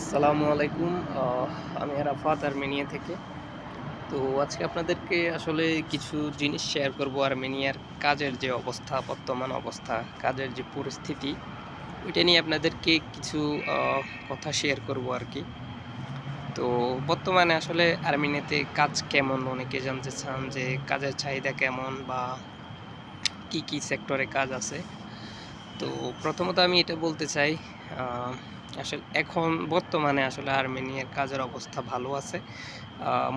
আসসালামু আলাইকুম। আমি আরাফাত আর্মেনিয়া থেকে। তো আজকে আপনাদেরকে আসলে কিছু জিনিস শেয়ার করব আর্মেনিয়ার কাজের যে অবস্থা, বর্তমান অবস্থা, কাজের যে পরিস্থিতি, ওইটা নিয়ে আপনাদেরকে কিছু আ কথা শেয়ার করব আরকি। তো বর্তমানে আসলে আর্মেনিয়াতে কাজ কেমন? অনেকে জানতে চান যে কাজের চাহিদা কেমন বা কি সেক্টরে কাজ আছে? তো প্রথমত আমি এটা বলতে চাই, আ আসলে এখন বর্তমানে আসলে আর্মেনিয়ার কাজের অবস্থা ভালো আছে।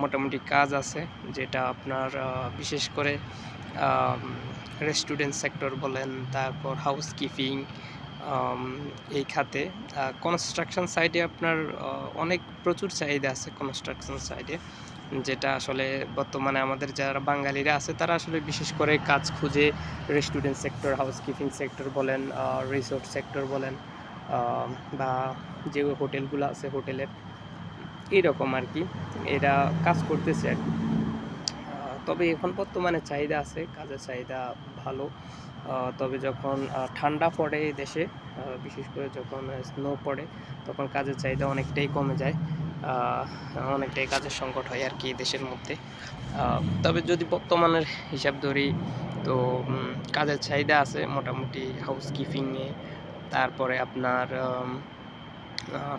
মোটামুটি কাজ আছে, যেটা আপনার বিশেষ করে আম রেস্টুরেন্ট সেক্টর বলেন, তারপর হাউসকিপিং, আম এই খাতে। কনস্ট্রাকশন সাইডে আপনার অনেক প্রচুর চাহিদা আছে কনস্ট্রাকশন সাইডে। যেটা আসলে বর্তমানে আমাদের যারা বাঙালিরা আছে তারা আসলে বিশেষ করে কাজ খুঁজে রেস্টুরেন্ট সেক্টর, হাউসকিপিং সেক্টর বলেন, রিসোর্ট সেক্টর বলেন, আ বা যে হোটেলগুলো আছে হোটেলের, এইরকম আরকি। এরা কাজ করতেছে আরকি। তবে এখন বর্তমানে চাহিদা আছে, কাজের চাহিদা ভালো। তবে যখন ঠান্ডা পড়ে এই দেশে, বিশেষ করে যখন স্নো পড়ে, তখন কাজের চাহিদা অনেকটাই কমে যায়। আ অনেকটাই কাজের সংকট হয় আরকি দেশের মধ্যে। তবে যদি বর্তমানের হিসাব ধরি, তো কাজের চাহিদা আছে মোটামুটি হাউসকিপিংয়ে, তারপরে আপনার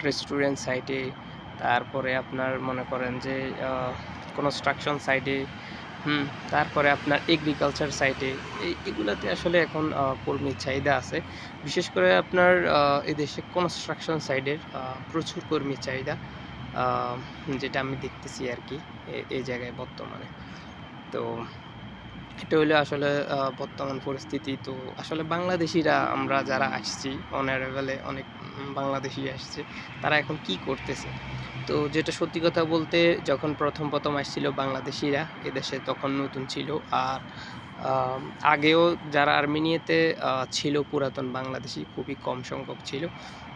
রেস্টুরেন্ট সাইটে, তারপরে আপনার মনে করেন যে আ কনস্ট্রাকশন সাইটে, তারপরে আপনার এগ্রিকালচার সাইটে, এগুলাতে আসলে এখন কর্মীর চাহিদা আছে। বিশেষ করে আপনার এদেশে কনস্ট্রাকশন সাইডের প্রচুর কর্মীর চাহিদা, আ যেটা আমি দেখতেছি আরকি এই জায়গায় বর্তমানে। তো এটা হইলো আসলে বর্তমান পরিস্থিতি। তো আসলে বাংলাদেশীরা আমরা যারা আসছি অন অ্যারাইভাল এ অনেক বাংলাদেশী আসছে। তারা এখন কি করতেছে? তো যেটা সত্যি কথা বলতে, যখন প্রথম আসছিল বাংলাদেশীরা এদেশে তখন নতুন ছিল। আর আম আগেও যারা আর্মেনিয়াতে ছিল পুরাতন বাংলাদেশী খুবই কম সংখ্যক ছিল।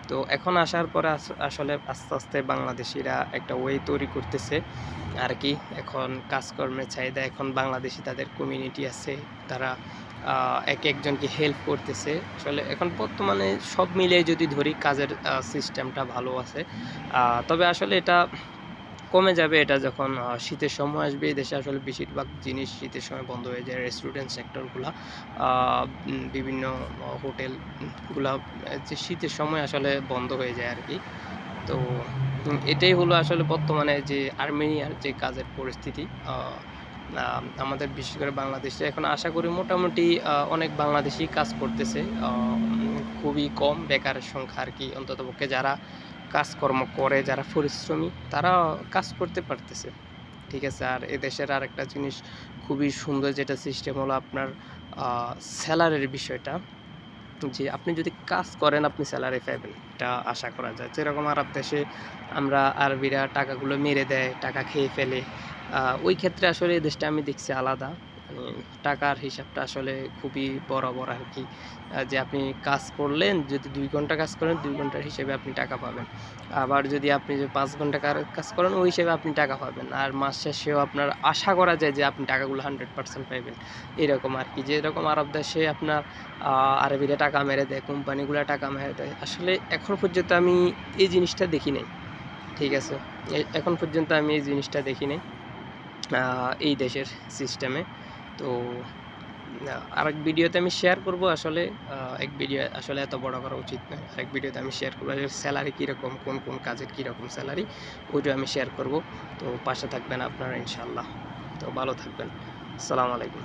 তো এখন আসার পরে আসলে আস্তে বাংলাদেশীরা একটা ওয়ে তৈরি করতেছে আরকি। এখন কাজকর্মের চাহিদা, এখন বাংলাদেশী তাদের কমিউনিটি আছে। তারা একেকজনকে হেল্প করতেছে। আসলে এখন বর্তমানে সব মিলিয়ে যদি ধরি, কাজের সিস্টেমটা ভালো আছে। তবে আসলে এটা কমে যাবে, এটা যখন শীতের সময় আসবে। এদেশে আসলে বেশিরভাগ জিনিস শীতের সময় বন্ধ হয়ে যায়। রেস্টুরেন্ট সেক্টরগুলা, আ বিভিন্ন হোটেল গুলা যে শীতের সময় আসলে বন্ধ হয়ে যায় আরকি। তো এটাই হলো আসলে বর্তমানে যে আর্মেনিয়ার যে কাজের পরিস্থিতি। আ আ আমাদের বিশেষ করে বাংলাদেশে এখন আশা করি মোটামুটি অনেক বাংলাদেশী কাজ করতেছে। খুবই কম বেকারের সংখ্যা আরকি। অন্ততপক্ষে যারা কাজকর্ম করে, যারা পরিশ্রমী, তারা কাজ করতে পারতেছে। ঠিক আছে? আর এদেশের আরেকটা জিনিস খুবই সুন্দর, যেটা সিস্টেম হলো আপনার আ সেলারির বিষয়টা। জি, আপনি যদি কাজ করেন আপনি স্যালারি পাইবেন। এটা আশা করা যায়। যেরকম আরব দেশে আমরা আরবিরা টাকাগুলো মেরে দেয়, টাকা খেয়ে ফেলে। ওই ক্ষেত্রে আসলে এই দেশটা আমি দেখছি আলাদা। মানে টাকার হিসাবটা আসলে খুবই বরাবর আরকি। যে আপনি কাজ করলেন, যদি ২ ঘন্টা কাজ করেন ২ ঘন্টার হিসেবে আপনি টাকা পাবেন। আবার যদি আপনি যে ৫ ঘন্টা কাজ করেন ওই হিসেবে আপনি টাকা পাবেন। আর মাস শেষেও আপনার আশা করা যায় যে আপনি টাকাগুলো 100% পাইবেন। এরকম আরকি। যেরকম আরব দেশে আপনার আ আরবিরা টাকা মেরে দেয়, কোম্পানিগুলা টাকা মেরে দেয়। আসলে এখন পর্যন্ত আমি এই জিনিসটা দেখি নাই। ঠিক আছে? এখন পর্যন্ত আমি এই জিনিসটা দেখি নাই আ এই দেশের সিস্টেমে। তো আরেক ভিডিওতে আমি শেয়ার করব আসলে। এক ভিডিও আসলে এত বড় করা উচিত নয়। আরেক ভিডিওতে আমি শেয়ার করব যে সেলারি কিরকম, কোন কাজের কিরকম সেলারি, ওইটাও আমি শেয়ার করব। তো পাশে থাকবেন আপনারা ইনশাআল্লাহ। তো ভালো থাকবেন। আসসালামু আলাইকুম।